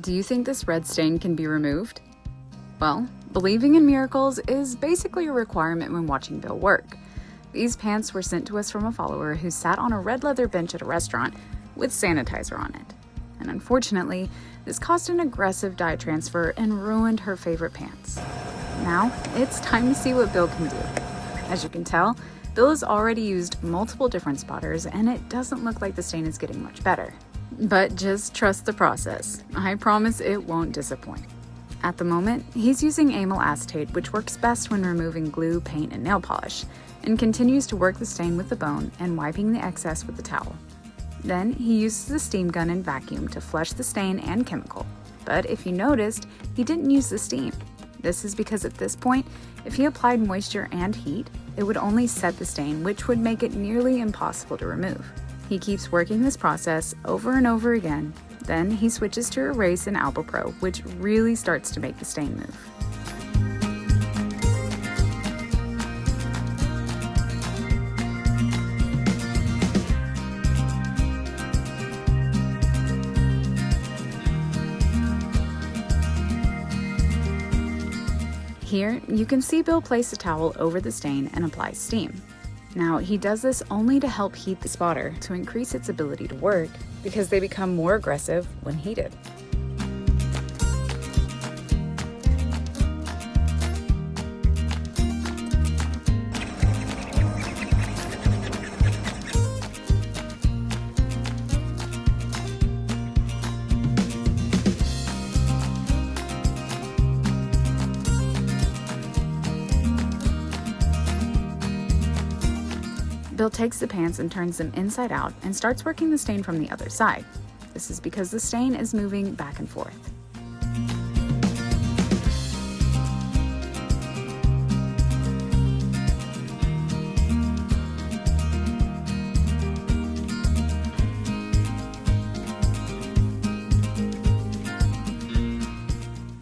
Do you think this red stain can be removed? Well, believing in miracles is basically a requirement when watching Bill work. These pants were sent to us from a follower who sat on a red leather bench at a restaurant with sanitizer on it. And unfortunately, this caused an aggressive dye transfer and ruined her favorite pants. Now, it's time to see what Bill can do. As you can tell, Bill has already used multiple different spotters, and it doesn't look like the stain is getting much better. But just trust the process. I promise it won't disappoint. At the moment, he's using amyl acetate, which works best when removing glue, paint, and nail polish, and continues to work the stain with the bone and wiping the excess with the towel. Then he uses the steam gun and vacuum to flush the stain and chemical. But if you noticed, he didn't use the steam. This is because at this point, if he applied moisture and heat, it would only set the stain, which would make it nearly impossible to remove. He keeps working this process over and over again. Then he switches to Erase and Alba-Pro, which really starts to make the stain move. Here, you can see Bill place a towel over the stain and apply steam. Now, he does this only to help heat the spotter to increase its ability to work, because they become more aggressive when heated. Bill takes the pants and turns them inside out and starts working the stain from the other side. This is because the stain is moving back and forth.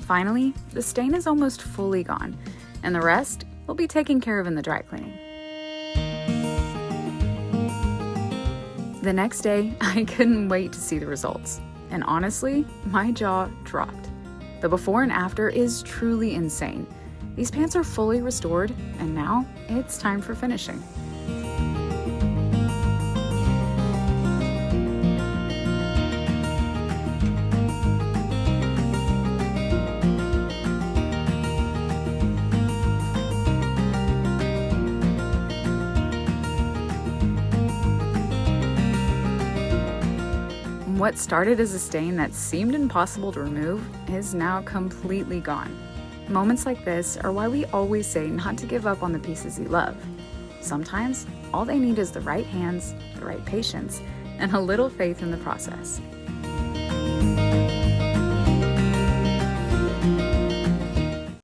Finally, the stain is almost fully gone, and the rest will be taken care of in the dry cleaning. The next day, I couldn't wait to see the results. And honestly, my jaw dropped. The before and after is truly insane. These pants are fully restored, and now it's time for finishing. What started as a stain that seemed impossible to remove is now completely gone. Moments like this are why we always say not to give up on the pieces you love. Sometimes, all they need is the right hands, the right patience, and a little faith in the process.